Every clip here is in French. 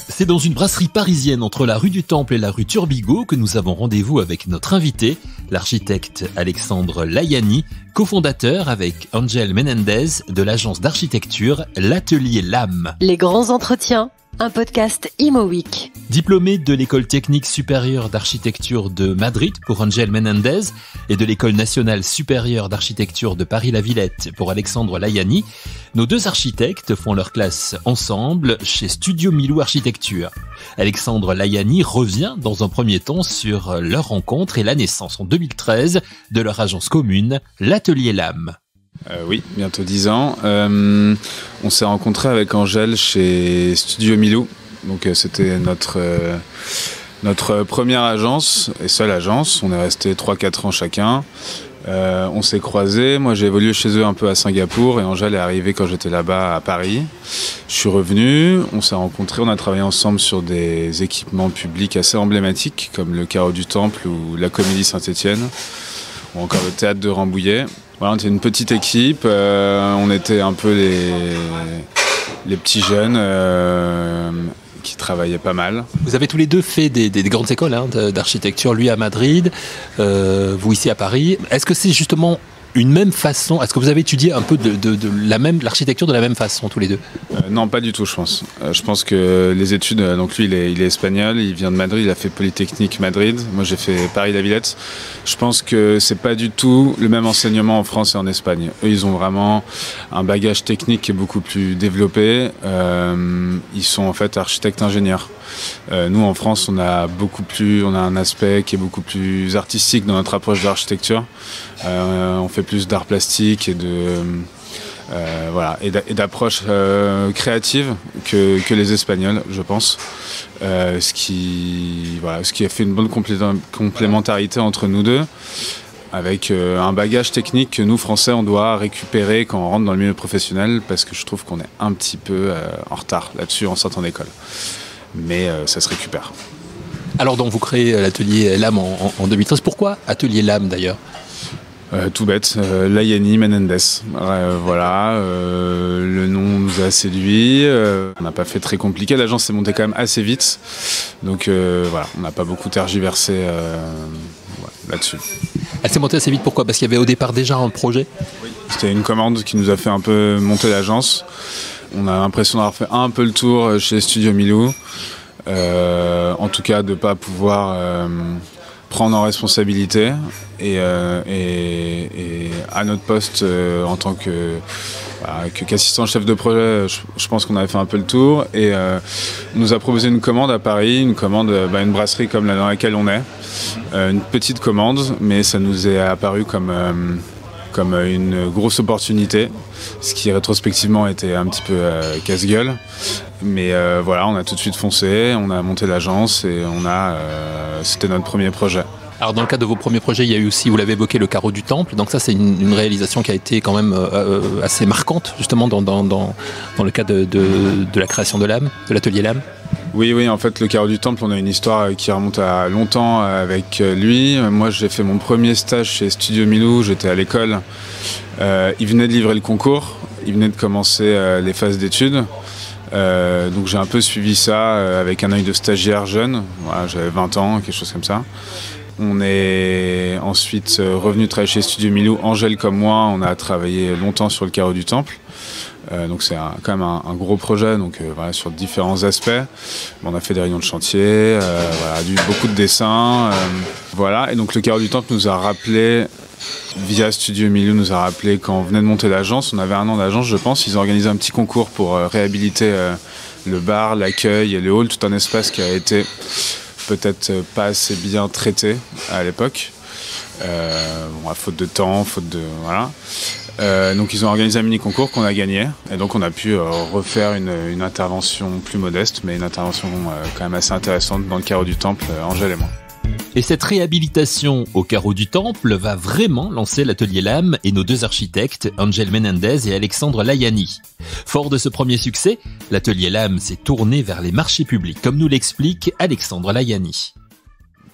C'est dans une brasserie parisienne entre la rue du Temple et la rue Turbigo que nous avons rendez-vous avec notre invité, l'architecte Alexandre Layani, cofondateur avec Angel Menendez de l'agence d'architecture L'Atelier Lame. Les grands entretiens, un podcast Imo Week. Diplômé de l'école technique supérieure d'architecture de Madrid pour Angel Menendez et de l'école nationale supérieure d'architecture de Paris-la-Villette pour Alexandre Layani, nos deux architectes font leur classe ensemble chez Studio Milou Architecture. Alexandre Layani revient dans un premier temps sur leur rencontre et la naissance en 2013 de leur agence commune, L'Atelier Lame. Oui, bientôt 10 ans. On s'est rencontrés avec Angèle chez Studio Milou. Donc c'était notre première agence et seule agence. On est resté 3-4 ans chacun. On s'est croisés. Moi j'ai évolué chez eux un peu à Singapour et Angèle est arrivée quand j'étais là-bas à Paris. Je suis revenu, on s'est rencontrés, on a travaillé ensemble sur des équipements publics assez emblématiques comme le Carreau du Temple ou la Comédie Saint-Étienne ou encore le Théâtre de Rambouillet. Voilà, on était une petite équipe, on était un peu les petits jeunes qui travaillaient pas mal. Vous avez tous les deux fait des grandes écoles d'architecture, lui à Madrid, vous ici à Paris. Est-ce que c'est justement une même façon? Est-ce que vous avez étudié un peu de l'architecture de la même façon tous les deux? Non, pas du tout, je pense. Je pense que les études, donc lui il est espagnol, il vient de Madrid, il a fait Polytechnique Madrid. Moi j'ai fait Paris-la-Villette. Je pense que c'est pas du tout le même enseignement en France et en Espagne. Eux ils ont vraiment un bagage technique qui est beaucoup plus développé. Ils sont en fait architectes-ingénieurs. Nous en France on a un aspect qui est beaucoup plus artistique dans notre approche de l'architecture. On fait plus d'art plastique et d'approche créative que les Espagnols, je pense. Ce qui a fait une bonne complémentarité entre nous deux, avec un bagage technique que nous, Français, on doit récupérer quand on rentre dans le milieu professionnel, parce que je trouve qu'on est un petit peu en retard là-dessus en sortant d'école. Mais ça se récupère. Alors donc vous créez l'Atelier Lame en 2013. Pourquoi Atelier Lame d'ailleurs? Tout bête, Layani Menendez. Le nom nous a séduit. On n'a pas fait très compliqué. L'agence s'est montée quand même assez vite. Donc on n'a pas beaucoup tergiversé là-dessus. Elle s'est montée assez vite, pourquoi? Parce qu'il y avait au départ déjà un projet? Oui. C'était une commande qui nous a fait un peu monter l'agence. On a l'impression d'avoir fait un peu le tour chez Studio Milou. En tout cas, de ne pas pouvoir prendre en responsabilité et à notre poste en tant qu'assistant chef de projet, je pense qu'on avait fait un peu le tour et on nous a proposé une commande à Paris, une brasserie comme là dans laquelle on est, une petite commande, mais ça nous est apparu comme une grosse opportunité, ce qui rétrospectivement était un petit peu casse-gueule. Mais on a tout de suite foncé, on a monté l'agence et c'était notre premier projet. Alors dans le cadre de vos premiers projets, il y a eu aussi, vous l'avez évoqué, le Carreau du Temple. Donc ça, c'est une réalisation qui a été quand même assez marquante, justement, dans le cadre de la création de Lame, de l'Atelier Lame. Oui, en fait, le Carreau du Temple, on a une histoire qui remonte à longtemps avec lui. Moi, j'ai fait mon premier stage chez Studio Milou, j'étais à l'école. Il venait de livrer le concours, il venait de commencer les phases d'études. Donc j'ai un peu suivi ça avec un œil de stagiaire jeune. Voilà, j'avais 20 ans, quelque chose comme ça. On est ensuite revenu travailler chez Studio Milou. Angèle comme moi, on a travaillé longtemps sur le Carreau du Temple. Donc c'est quand même un gros projet, donc sur différents aspects. On a fait des réunions de chantier, beaucoup de dessins. Et donc le Carreau du Temple nous a rappelé, via Studio Milou, nous a rappelé quand on venait de monter l'agence, on avait 1 an d'agence je pense, ils ont organisé un petit concours pour réhabiliter le bar, l'accueil et le hall, tout un espace qui a été peut-être pas assez bien traité à l'époque, faute de temps, donc ils ont organisé un mini-concours qu'on a gagné et donc on a pu refaire une intervention plus modeste, mais une intervention quand même assez intéressante dans le Carreau du Temple, Angèle et moi. Et cette réhabilitation au Carreau du Temple va vraiment lancer l'Atelier Lame et nos deux architectes, Angel Menendez et Alexandre Layani. Fort de ce premier succès, l'Atelier Lame s'est tourné vers les marchés publics, comme nous l'explique Alexandre Layani.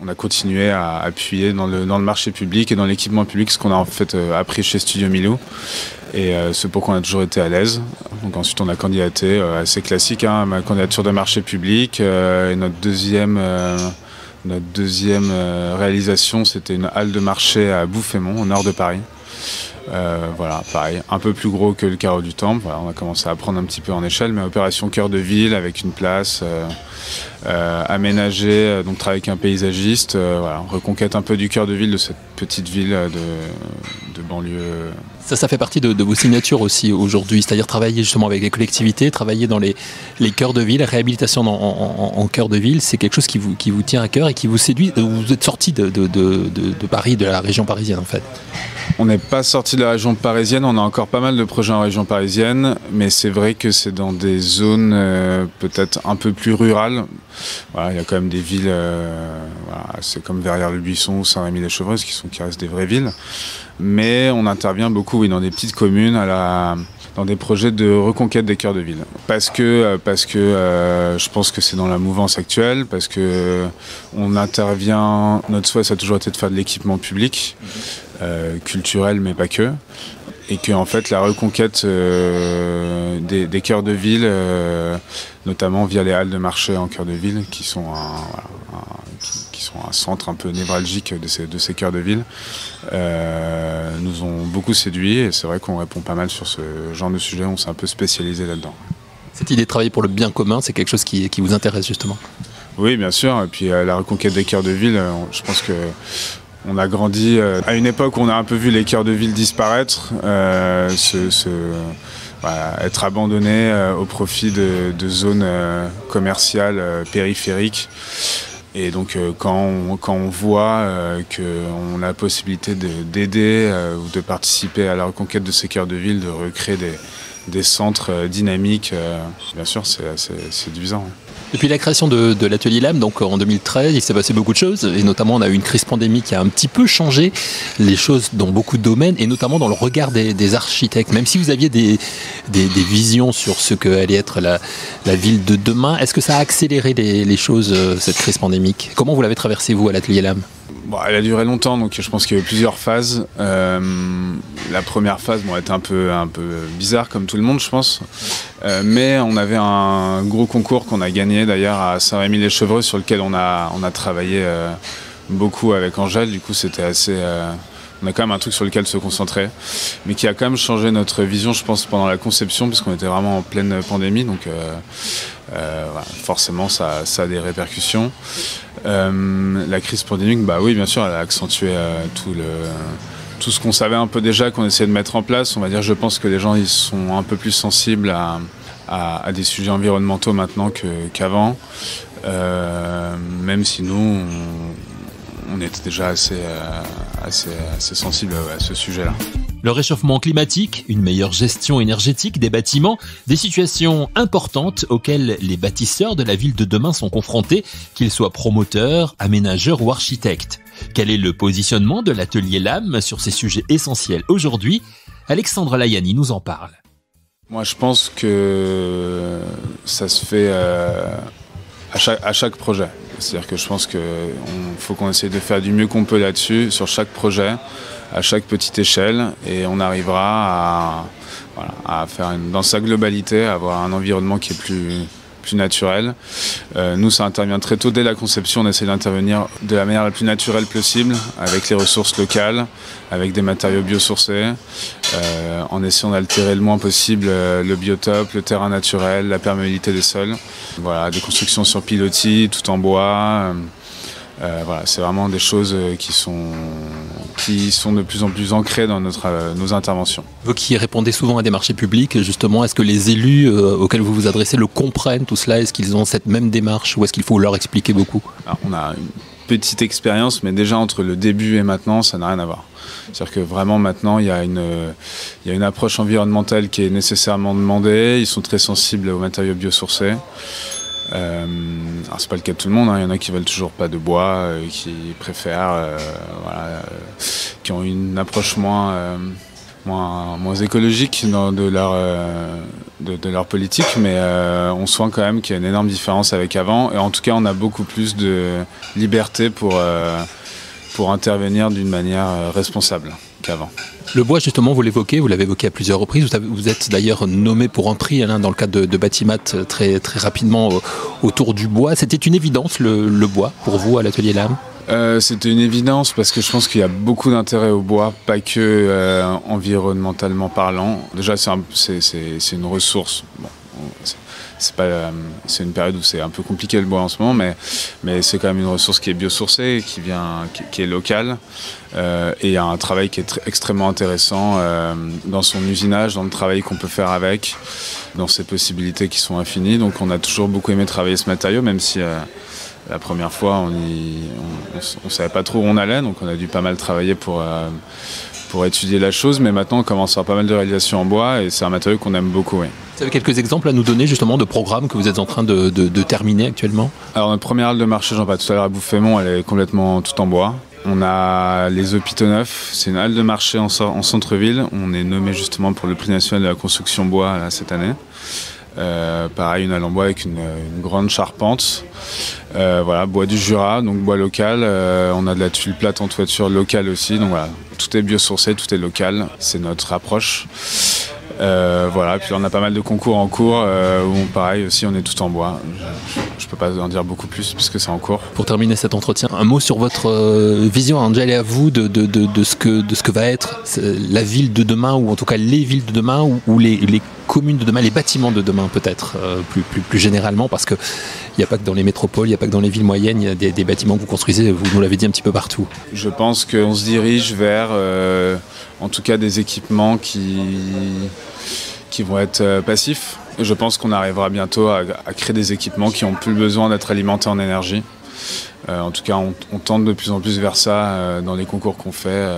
On a continué à appuyer dans le marché public et dans l'équipement public, ce qu'on a en fait appris chez Studio Milou. Et c'est pour qu'on a toujours été à l'aise. Donc ensuite on a candidaté, assez classique, hein, ma candidature de marché public. Et notre deuxième réalisation, c'était une halle de marché à Bouffémont, au nord de Paris. Voilà, pareil, un peu plus gros que le Carreau du Temple. Voilà, on a commencé à prendre un petit peu en échelle, mais opération cœur de ville avec une place aménagée, donc travailler avec un paysagiste. Voilà, reconquête un peu du cœur de ville de cette petite ville de banlieue. Ça fait partie de vos signatures aussi aujourd'hui, c'est-à-dire travailler justement avec les collectivités, travailler dans les cœurs de ville, réhabilitation en cœur de ville, c'est quelque chose qui vous tient à cœur et qui vous séduit. Vous êtes sorti de Paris, de la région parisienne en fait. On n'est pas sorti de la région parisienne, on a encore pas mal de projets en région parisienne, mais c'est vrai que c'est dans des zones peut-être un peu plus rurales. Voilà, il y a quand même des villes, voilà, c'est comme Verrières-le-Buisson ou Saint-Rémy-lès-Chevreuses qui restent des vraies villes. Mais on intervient beaucoup dans des petites communes, dans des projets de reconquête des cœurs de ville. Parce que je pense que c'est dans la mouvance actuelle, parce que on intervient, notre souhait ça a toujours été de faire de l'équipement public, culturel mais pas que. Et que en fait la reconquête des cœurs de ville, notamment via les halles de marché en cœur de ville, qui sont un centre un peu névralgique de ces cœurs de ville, nous ont beaucoup séduits et c'est vrai qu'on répond pas mal sur ce genre de sujet, on s'est un peu spécialisé là-dedans. Cette idée de travailler pour le bien commun, c'est quelque chose qui vous intéresse justement? Oui, bien sûr, et puis la reconquête des cœurs de ville, je pense que on a grandi à une époque où on a un peu vu les cœurs de ville disparaître, être abandonnés au profit de zones commerciales périphériques. Et donc quand on voit qu'on a la possibilité d'aider ou de participer à la reconquête de ces cœurs de ville, de recréer des centres dynamiques, bien sûr c'est assez séduisant. Depuis la création de l'Atelier Lame, donc en 2013, il s'est passé beaucoup de choses, et notamment on a eu une crise pandémique qui a un petit peu changé les choses dans beaucoup de domaines, et notamment dans le regard des architectes. Même si vous aviez des visions sur ce qu'allait être la ville de demain, est-ce que ça a accéléré les choses, cette crise pandémique? Comment vous l'avez traversée, vous, à l'Atelier Lame? Bon, elle a duré longtemps, donc je pense qu'il y a eu plusieurs phases. La première phase, elle était un peu bizarre, comme tout le monde, je pense. Mais on avait un gros concours qu'on a gagné, d'ailleurs, à Saint-Rémy-lès-Chevreuses, sur lequel on a travaillé beaucoup avec Angèle. Du coup, c'était assez... on a quand même un truc sur lequel se concentrer, mais qui a quand même changé notre vision, je pense, pendant la conception, puisqu'on était vraiment en pleine pandémie, donc voilà, forcément ça a des répercussions. La crise pandémique, oui, bien sûr, elle a accentué tout ce qu'on savait un peu déjà, qu'on essayait de mettre en place. On va dire, je pense que les gens ils sont un peu plus sensibles à des sujets environnementaux maintenant qu'avant, même si nous on était déjà assez sensible à ce sujet-là. Le réchauffement climatique, une meilleure gestion énergétique des bâtiments, des situations importantes auxquelles les bâtisseurs de la ville de demain sont confrontés, qu'ils soient promoteurs, aménageurs ou architectes. Quel est le positionnement de l'Atelier Lame sur ces sujets essentiels aujourd'hui? Alexandre Layani nous en parle. Moi, je pense que ça se fait à chaque projet. C'est-à-dire que je pense qu'il faut qu'on essaye de faire du mieux qu'on peut là-dessus, sur chaque projet, à chaque petite échelle, et on arrivera à faire dans sa globalité, à avoir un environnement qui est plus naturel. Nous, ça intervient très tôt dès la conception. On essaie d'intervenir de la manière la plus naturelle possible, avec les ressources locales, avec des matériaux biosourcés, en essayant d'altérer le moins possible le biotope, le terrain naturel, la perméabilité des sols. Voilà, des constructions sur pilotis, tout en bois. Voilà, c'est vraiment des choses qui sont de plus en plus ancrées dans nos interventions. Vous qui répondez souvent à des marchés publics, justement, est-ce que les élus auxquels vous vous adressez le comprennent tout cela? Est-ce qu'ils ont cette même démarche ou est-ce qu'il faut leur expliquer beaucoup? Alors, on a une petite expérience, mais déjà entre le début et maintenant, ça n'a rien à voir. C'est-à-dire que vraiment maintenant, il y a une approche environnementale qui est nécessairement demandée. Ils sont très sensibles aux matériaux biosourcés. Alors c'est pas le cas de tout le monde, hein. Il y en a qui veulent toujours pas de bois, qui préfèrent, qui ont une approche moins écologique de leur politique, mais on sent quand même qu'il y a une énorme différence avec avant, et en tout cas on a beaucoup plus de liberté pour intervenir d'une manière responsable qu'avant. Le bois, justement, vous l'évoquez, vous l'avez évoqué à plusieurs reprises. Vous êtes d'ailleurs nommé pour un prix dans le cadre de Batimat très, très rapidement autour du bois. C'était une évidence, le bois, pour vous, à l'Atelier Lame? C'était une évidence parce que je pense qu'il y a beaucoup d'intérêt au bois, pas que environnementalement parlant. Déjà, c'est une ressource. Bon, c'est une période où c'est un peu compliqué le bois en ce moment, mais c'est quand même une ressource qui est biosourcée, qui est locale, et il y a un travail qui est extrêmement intéressant dans son usinage, dans le travail qu'on peut faire avec, dans ses possibilités qui sont infinies. Donc on a toujours beaucoup aimé travailler ce matériau, même si la première fois on savait pas trop où on allait, donc on a dû pas mal travailler pour étudier la chose, mais maintenant on commence à avoir pas mal de réalisations en bois et c'est un matériau qu'on aime beaucoup. Oui. Vous avez quelques exemples à nous donner justement de programmes que vous êtes en train de terminer actuellement? Alors notre première halle de marché, j'en parlais tout à l'heure à Bouffémont, elle est complètement toute en bois. On a les Hôpitaux Neufs, c'est une halle de marché en centre-ville. On est nommé justement pour le prix national de la construction bois là, cette année. Pareil, une halle en bois avec une grande charpente. Voilà, bois du Jura, donc bois local. On a de la tuile plate en toiture locale aussi. Donc voilà, tout est biosourcé, tout est local. C'est notre approche. Voilà, puis on a pas mal de concours en cours où pareil aussi on est tout en bois. Je peux pas en dire beaucoup plus puisque c'est en cours. Pour terminer cet entretien, un mot sur votre vision, Angel, et à vous de ce que va être la ville de demain, ou en tout cas les villes de demain, ou les communes de demain, les bâtiments de demain peut-être plus généralement, parce que il n'y a pas que dans les métropoles, il n'y a pas que dans les villes moyennes, il y a des bâtiments que vous construisez, vous nous l'avez dit, un petit peu partout. Je pense qu'on se dirige vers en tout cas des équipements qui vont être passifs. Et je pense qu'on arrivera bientôt à créer des équipements qui n'ont plus besoin d'être alimentés en énergie. En tout cas, on tente de plus en plus vers ça dans les concours qu'on fait.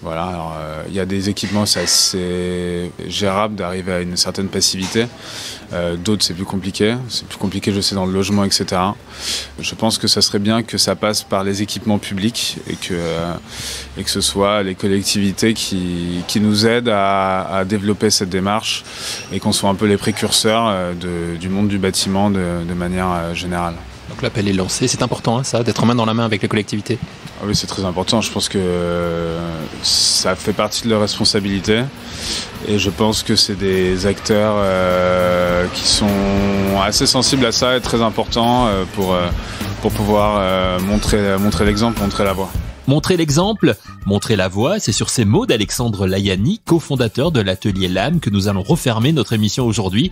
Voilà, alors il y a des équipements, c'est assez gérable d'arriver à une certaine passivité. D'autres, c'est plus compliqué. C'est plus compliqué, je sais, dans le logement, etc. Je pense que ça serait bien que ça passe par les équipements publics et que ce soit les collectivités qui nous aident à développer cette démarche et qu'on soit un peu les précurseurs du monde du bâtiment de manière générale. Donc l'appel est lancé, c'est important ça, d'être main dans la main avec les collectivités? Ah oui, c'est très important, je pense que ça fait partie de leur responsabilité et je pense que c'est des acteurs qui sont assez sensibles à ça et très importants pour pouvoir montrer l'exemple, montrer la voie. Montrer l'exemple, montrer la voie, c'est sur ces mots d'Alexandre Layani, cofondateur de l'Atelier Lame, que nous allons refermer notre émission aujourd'hui.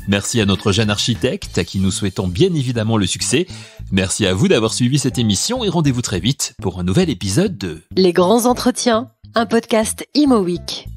Merci à notre jeune architecte, à qui nous souhaitons bien évidemment le succès. Merci à vous d'avoir suivi cette émission et rendez-vous très vite pour un nouvel épisode de Les Grands Entretiens, un podcast Imo Week.